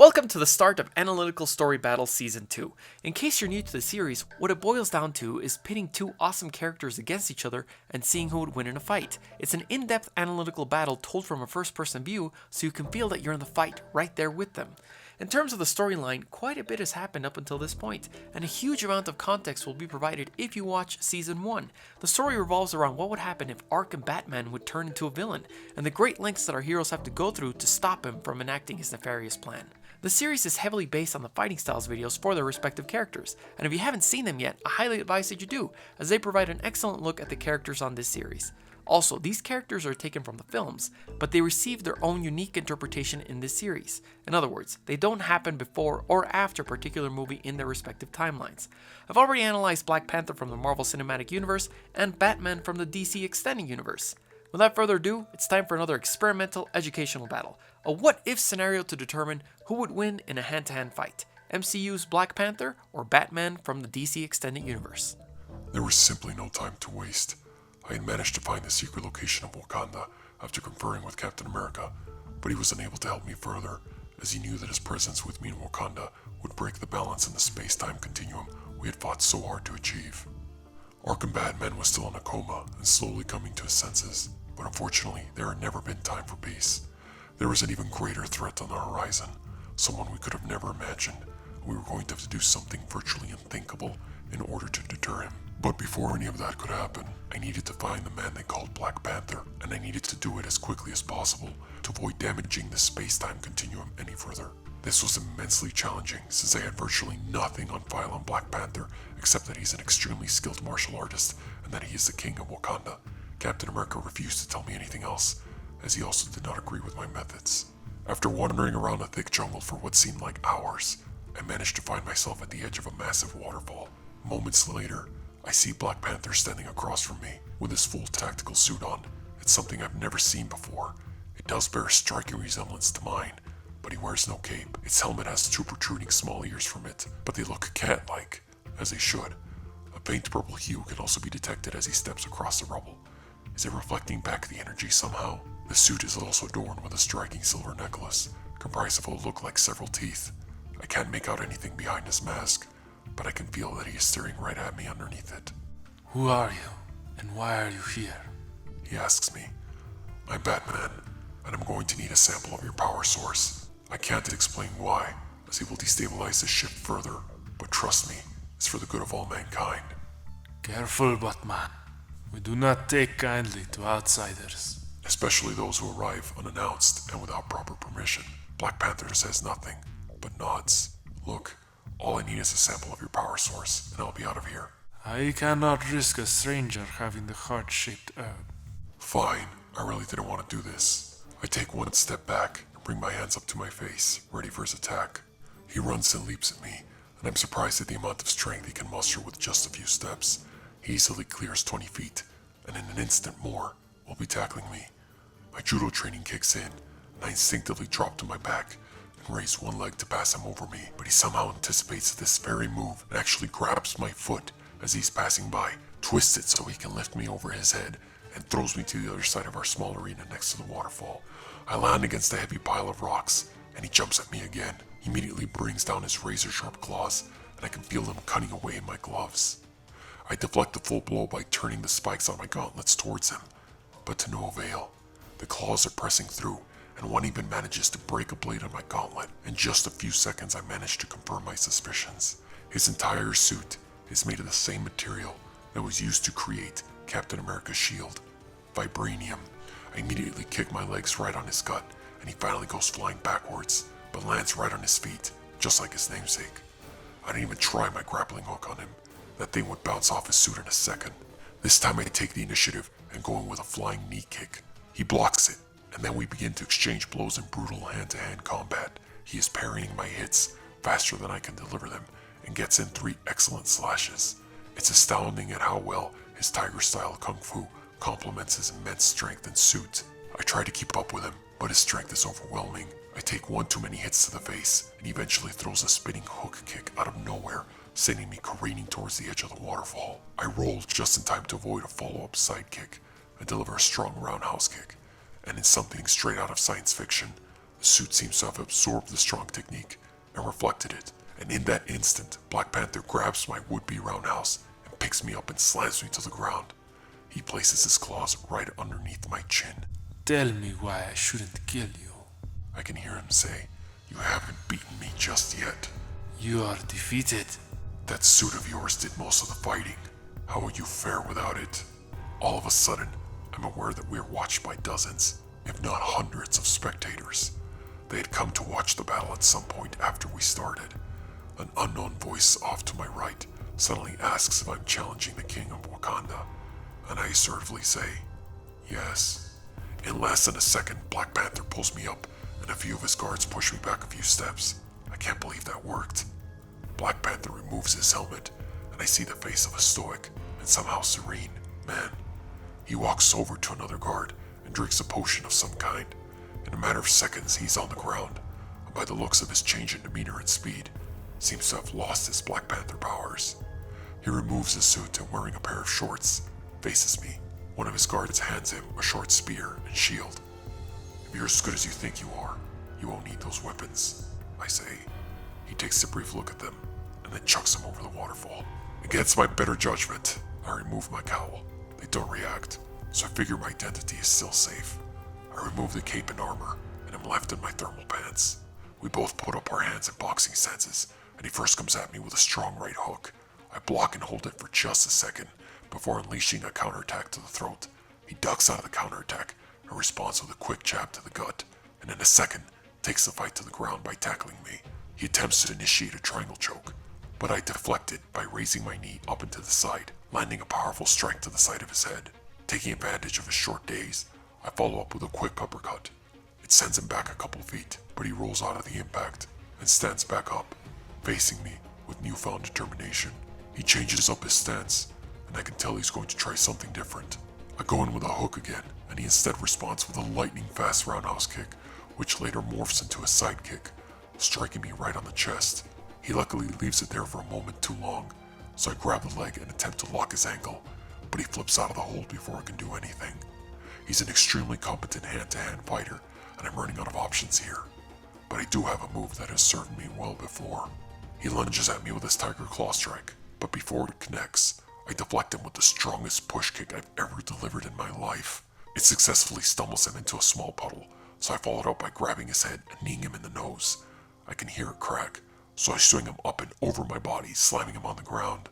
Welcome to the start of Analytical Story Battle Season 2. In case you're new to the series, what it boils down to is pitting two awesome characters against each other and seeing who would win in a fight. It's an in-depth analytical battle told from a first-person view, so you can feel that you're in the fight right there with them. In terms of the storyline, quite a bit has happened up until this point, and a huge amount of context will be provided if you watch Season 1. The story revolves around what would happen if Arkham Batman would turn into a villain, and the great lengths that our heroes have to go through to stop him from enacting his nefarious plan. The series is heavily based on the fighting styles videos for their respective characters, and if you haven't seen them yet, I highly advise that you do, as they provide an excellent look at the characters on this series. Also, these characters are taken from the films, but they receive their own unique interpretation in this series. In other words, they don't happen before or after a particular movie in their respective timelines. I've already analyzed Black Panther from the Marvel Cinematic Universe and Batman from the DC Extended Universe. Without further ado, it's time for another experimental educational battle, a what-if scenario to determine who would win in a hand-to-hand fight, MCU's Black Panther or Batman from the DC Extended Universe. There was simply no time to waste. I had managed to find the secret location of Wakanda after conferring with Captain America, but he was unable to help me further, as he knew that his presence with me in Wakanda would break the balance in the space-time continuum we had fought so hard to achieve. Arkham Batman was still in a coma and slowly coming to his senses, but unfortunately there had never been time for peace. There was an even greater threat on the horizon, someone we could have never imagined, and we were going to have to do something virtually unthinkable in order to deter him. But before any of that could happen, I needed to find the man they called Black Panther, and I needed to do it as quickly as possible to avoid damaging the space-time continuum any further. This was immensely challenging, since I had virtually nothing on file on Black Panther except that he's an extremely skilled martial artist and that he is the king of Wakanda. Captain America refused to tell me anything else, as he also did not agree with my methods. After wandering around a thick jungle for what seemed like hours, I managed to find myself at the edge of a massive waterfall. Moments later, I see Black Panther standing across from me with his full tactical suit on. It's something I've never seen before. It does bear a striking resemblance to mine, but he wears no cape. Its helmet has two protruding small ears from it, but they look cat-like, as they should. A faint purple hue can also be detected as he steps across the rubble. Is it reflecting back the energy somehow? The suit is also adorned with a striking silver necklace, comprised of what look like several teeth. I can't make out anything behind his mask, but I can feel that he is staring right at me underneath it. Who are you, and why are you here? He asks me. I'm Batman, and I'm going to need a sample of your power source. I can't explain why, as he will destabilize the ship further, but trust me, it's for the good of all mankind. Careful, Batman. We do not take kindly to outsiders. Especially those who arrive unannounced and without proper permission. Black Panther says nothing, but nods. Look, all I need is a sample of your power source, and I'll be out of here. I cannot risk a stranger having the heart-shaped herb. Fine, I really didn't want to do this. I take one step back and bring my hands up to my face, ready for his attack. He runs and leaps at me, and I'm surprised at the amount of strength he can muster with just a few steps. He easily clears 20 feet, and in an instant more, will be tackling me. My judo training kicks in, and I instinctively drop to my back and raise one leg to pass him over me, but he somehow anticipates this very move and actually grabs my foot as he's passing by, twists it so he can lift me over his head, and throws me to the other side of our small arena next to the waterfall. I land against a heavy pile of rocks, and he jumps at me again. He immediately brings down his razor-sharp claws, and I can feel them cutting away in my gloves. I deflect the full blow by turning the spikes on my gauntlets towards him, but to no avail. The claws are pressing through, and one even manages to break a blade on my gauntlet. In just a few seconds, I manage to confirm my suspicions. His entire suit is made of the same material that was used to create Captain America's shield, vibranium. I immediately kick my legs right on his gut, and he finally goes flying backwards, but lands right on his feet, just like his namesake. I didn't even try my grappling hook on him. That thing would bounce off his suit in a second. This time I take the initiative and go in with a flying knee kick. He blocks it, and then we begin to exchange blows in brutal hand-to-hand combat. He is parrying my hits faster than I can deliver them, and gets in 3 excellent slashes. It's astounding at how well his tiger-style kung fu complements his immense strength and suit. I try to keep up with him, but his strength is overwhelming. I take one too many hits to the face, and he eventually throws a spinning hook kick out of nowhere, sending me careening towards the edge of the waterfall. I roll just in time to avoid a follow-up side kick and deliver a strong roundhouse kick, and in something straight out of science fiction, the The suit seems to have absorbed the strong technique and reflected it, and in that instant, Black Panther grabs my would-be roundhouse and picks me up and slams me to the ground. He places his claws right underneath my chin. Tell me why I shouldn't kill you. I can hear him say, "You haven't beaten me just yet." You are defeated. That suit of yours did most of the fighting. How will you fare without it? All of a sudden, I'm aware that we are watched by dozens, if not hundreds of spectators. They had come to watch the battle at some point after we started. An unknown voice off to my right suddenly asks if I'm challenging the king of Wakanda, and I assertively say, yes. In less than a second, Black Panther pulls me up, and a few of his guards push me back a few steps. I can't believe that worked. Black Panther removes his helmet, and I see the face of a stoic and somehow serene man. He walks over to another guard and drinks a potion of some kind. In a matter of seconds, he's on the ground, and by the looks of his change in demeanor and speed, seems to have lost his Black Panther powers. He removes his suit and, wearing a pair of shorts, faces me. One of his guards hands him a short spear and shield. "If you're as good as you think you are, you won't need those weapons," I say. He takes a brief look at them and then chucks them over the waterfall. Against my better judgment, I remove my cowl. They don't react, so I figure my identity is still safe. I remove the cape and armor, and am left in my thermal pants. We both put up our hands in boxing stances, and he first comes at me with a strong right hook. I block and hold it for just a second before unleashing a counterattack to the throat. He ducks out of the counterattack and responds with a quick jab to the gut, and in a second takes the fight to the ground by tackling me. He attempts to initiate a triangle choke, but I deflect it by raising my knee up and to the side, landing a powerful strike to the side of his head. Taking advantage of his short daze, I follow up with a quick uppercut. It sends him back a couple feet, but he rolls out of the impact and stands back up, facing me with newfound determination. He changes up his stance, and I can tell he's going to try something different. I go in with a hook again, and he instead responds with a lightning-fast roundhouse kick, which later morphs into a side kick, striking me right on the chest. He luckily leaves it there for a moment too long, so I grab the leg and attempt to lock his ankle, but he flips out of the hold before I can do anything. He's an extremely competent hand-to-hand fighter, and I'm running out of options here. But I do have a move that has served me well before. He lunges at me with his Tiger Claw strike, but before it connects, I deflect him with the strongest push kick I've ever delivered in my life. It successfully stumbles him into a small puddle, so I follow it up by grabbing his head and kneeing him in the nose. I can hear it crack, so I swing him up and over my body, slamming him on the ground.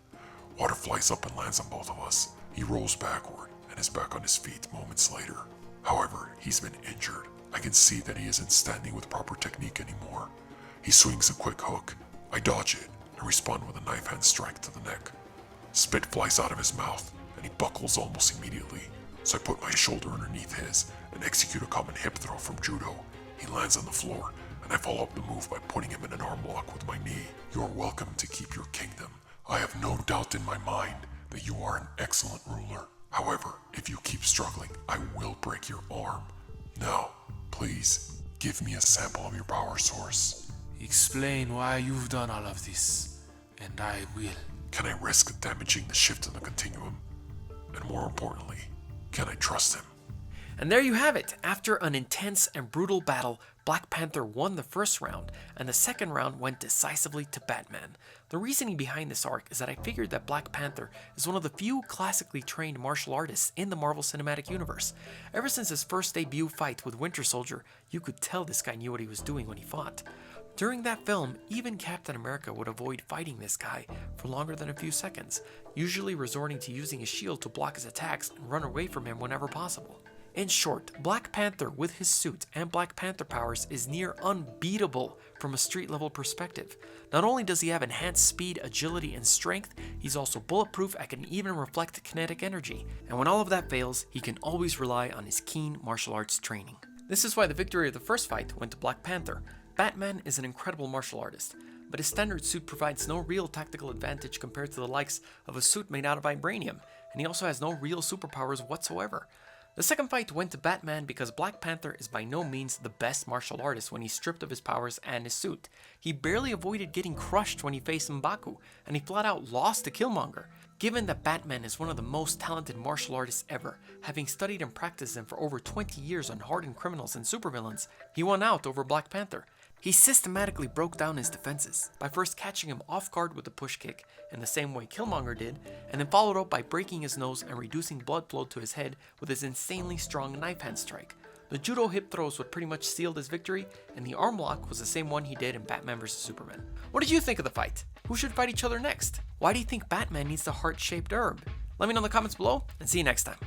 Water flies up and lands on both of us. He rolls backward and is back on his feet moments later. However, he's been injured. I can see that he isn't standing with proper technique anymore. He swings a quick hook. I dodge it and respond with a knife hand strike to the neck. Spit flies out of his mouth and he buckles almost immediately, so I put my shoulder underneath his and execute a common hip throw from judo. He lands on the floor and I follow up the move by putting him in an arm lock with my knee. "You are welcome to keep your kingdom. I have no doubt in my mind that you are an excellent ruler. However, if you keep struggling, I will break your arm. Now, please, give me a sample of your power source." Explain why you've done all of this, and I will. Can I risk damaging the shift in the continuum? And more importantly, can I trust him? And there you have it. After an intense and brutal battle, Black Panther won the first round, and the second round went decisively to Batman. The reasoning behind this arc is that I figured that Black Panther is one of the few classically trained martial artists in the Marvel Cinematic Universe. Ever since his first debut fight with Winter Soldier, you could tell this guy knew what he was doing when he fought. During that film, even Captain America would avoid fighting this guy for longer than a few seconds, usually resorting to using his shield to block his attacks and run away from him whenever possible. In short, Black Panther with his suit and Black Panther powers is near unbeatable from a street level perspective. Not only does he have enhanced speed, agility, and strength, he's also bulletproof and can even reflect kinetic energy. And when all of that fails, he can always rely on his keen martial arts training. This is why the victory of the first fight went to Black Panther. Batman is an incredible martial artist, but his standard suit provides no real tactical advantage compared to the likes of a suit made out of vibranium, and he also has no real superpowers whatsoever. The second fight went to Batman because Black Panther is by no means the best martial artist when he's stripped of his powers and his suit. He barely avoided getting crushed when he faced M'Baku, and he flat out lost to Killmonger. Given that Batman is one of the most talented martial artists ever, having studied and practiced them for over 20 years on hardened criminals and supervillains, he won out over Black Panther. He systematically broke down his defenses by first catching him off guard with a push kick in the same way Killmonger did, and then followed up by breaking his nose and reducing blood flow to his head with his insanely strong knife hand strike. The judo hip throws would pretty much sealed his victory, and the arm lock was the same one he did in Batman vs Superman. What did you think of the fight? Who should fight each other next? Why do you think Batman needs the heart-shaped herb? Let me know in the comments below, and see you next time.